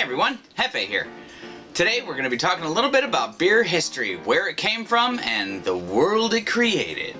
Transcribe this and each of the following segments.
Hi everyone, Hefe here. Today we're going to be talking a little bit about beer history, where it came from, and the world it created.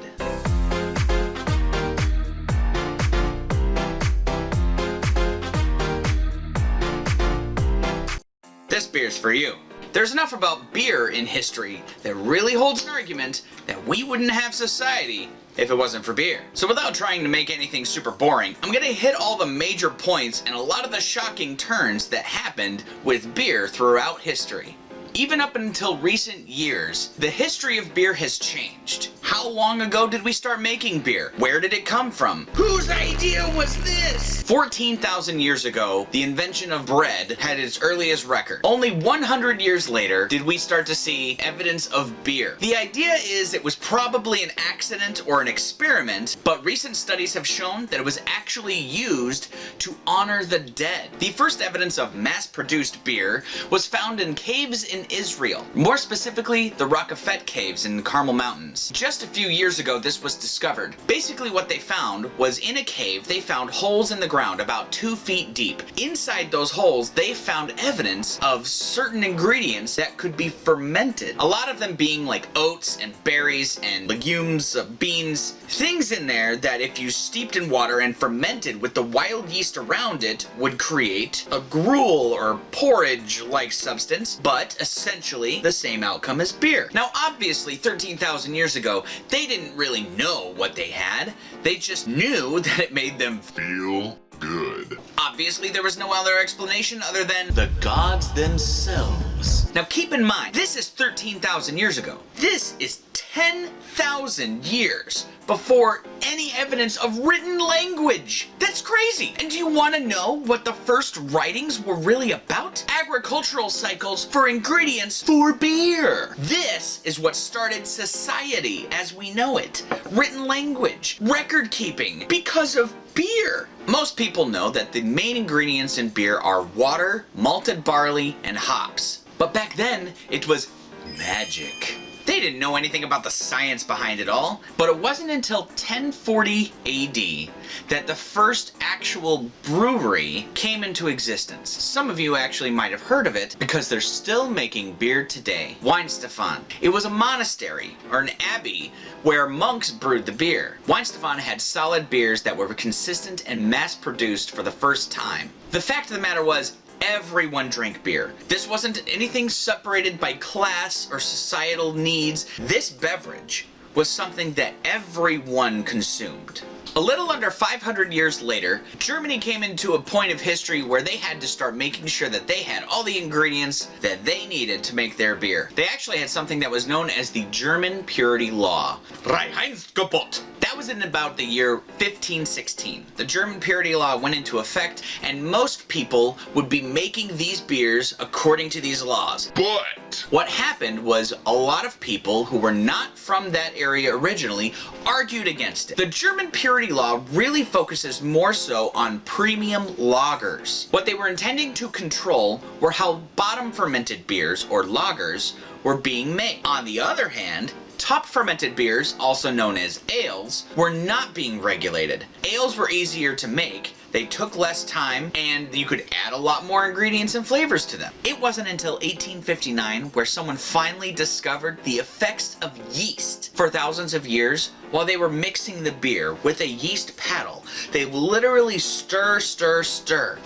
This beer's for you. There's enough about beer in history that really holds an argument that we wouldn't have society if it wasn't for beer. So without trying to make anything super boring, I'm gonna hit all the major points and a lot of the shocking turns that happened with beer throughout history. Even up until recent years, the history of beer has changed. How long ago did we start making beer? Where did it come from? Whose idea was this? 14,000 years ago, the invention of bread had its earliest record. Only 100 years later did we start to see evidence of beer. The idea is it was probably an accident or an experiment, but recent studies have shown that it was actually used to honor the dead. The first evidence of mass-produced beer was found in caves in Israel. More specifically, the Rockafet Caves in the Carmel Mountains. Just a few years ago, this was discovered. Basically what they found was in a cave, they found holes in the ground about 2 feet deep. Inside those holes, they found evidence of certain ingredients that could be fermented. A lot of them being like oats and berries and legumes, beans, things in there that if you steeped in water and fermented with the wild yeast around it would create a gruel or porridge-like substance, but essentially the same outcome as beer. Now obviously 13,000 years ago, they didn't really know what they had. They just knew that it made them feel good. Obviously there was no other explanation other than the gods themselves. Now keep in mind, this is 13,000 years ago. This is 10,000 years before any evidence of written language. That's crazy. And do you want to know what the first writings were really about? Agricultural cycles for ingredients for beer. This is what started society as we know it. Written language, record keeping, because of beer. Most people know that the main ingredients in beer are water, malted barley, and hops. But back then, it was magic. They didn't know anything about the science behind it all, but it wasn't until 1040 AD that the first actual brewery came into existence. Some of you actually might have heard of it because they're still making beer today. Weinstefan. It was a monastery, or an abbey, where monks brewed the beer. Weinstefan had solid beers that were consistent and mass-produced for the first time. The fact of the matter was, everyone drank beer. This wasn't anything separated by class or societal needs. This beverage was something that everyone consumed. A little under 500 years later, Germany came into a point of history where they had to start making sure that they had all the ingredients that they needed to make their beer. They actually had something that was known as the German Purity Law. Reinheitsgebot. That was in about the year 1516. The German Purity Law went into effect, and most people would be making these beers according to these laws. But what happened was a lot of people who were not from that area originally argued against it. The German Purity Law really focuses more so on premium lagers. What they were intending to control were how bottom fermented beers, or lagers, were being made. On the other hand, top fermented beers, also known as ales, were not being regulated. Ales were easier to make, they took less time, and you could add a lot more ingredients and flavors to them. It wasn't until 1859 where someone finally discovered the effects of yeast. For thousands of years, while they were mixing the beer with a yeast paddle, they literally stir.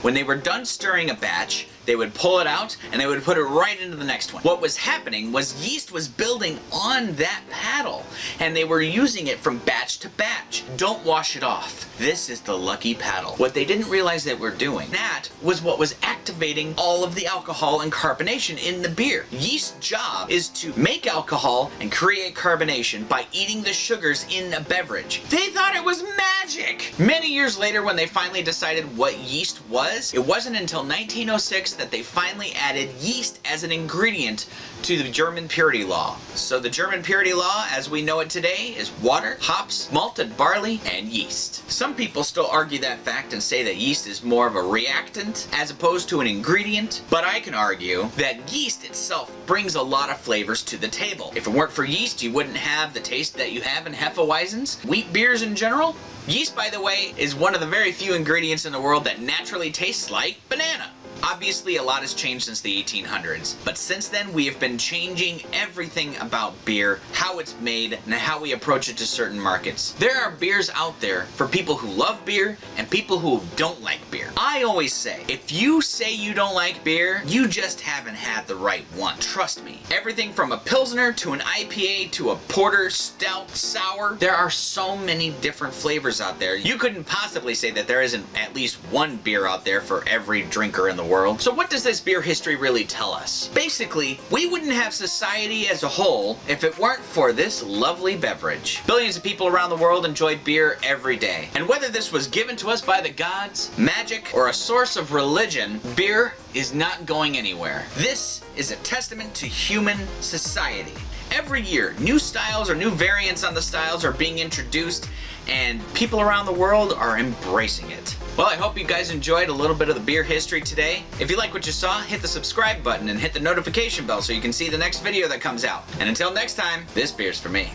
When they were done stirring a batch, they would pull it out and they would put it right into the next one. What was happening was yeast was building on that paddle and they were using it from batch to batch. Don't wash it off. This is the lucky paddle. What they didn't realize that we're doing, that was what was activating all of the alcohol and carbonation in the beer. Yeast's job is to make alcohol and create carbonation by eating the sugars in a beverage. They thought it was magic! Many years later, when they finally decided what yeast was, it wasn't until 1906 that they finally added yeast as an ingredient to the German Purity Law. So the German Purity Law, as we know it today, is water, hops, malted barley, and yeast. Some people still argue that fact and say that yeast is more of a reactant as opposed to an ingredient, but I can argue that yeast itself brings a lot of flavors to the table. If it weren't for yeast, you wouldn't have the taste that you have in Hefeweizens. Wheat beers in general. Yeast, by the way, is one of the very few ingredients in the world that naturally tastes like banana. Obviously, a lot has changed since the 1800s, but since then we have been changing everything about beer, how it's made, and how we approach it to certain markets. There are beers out there for people who love beer and people who don't like beer. I always say, if you say you don't like beer, you just haven't had the right one. Trust me. Everything from a Pilsner to an IPA to a porter, stout, sour, there are so many different flavors out there. You couldn't possibly say that there isn't at least one beer out there for every drinker in the world. So what does this beer history really tell us? Basically, we wouldn't have society as a whole if it weren't for this lovely beverage. Billions of people around the world enjoy beer every day. And whether this was given to us by the gods, magic, or a source of religion, beer is not going anywhere. This is a testament to human society. Every year, new styles or new variants on the styles are being introduced, and people around the world are embracing it. Well, I hope you guys enjoyed a little bit of the beer history today. If you like what you saw, hit the subscribe button and hit the notification bell so you can see the next video that comes out. And until next time, this beer's for me.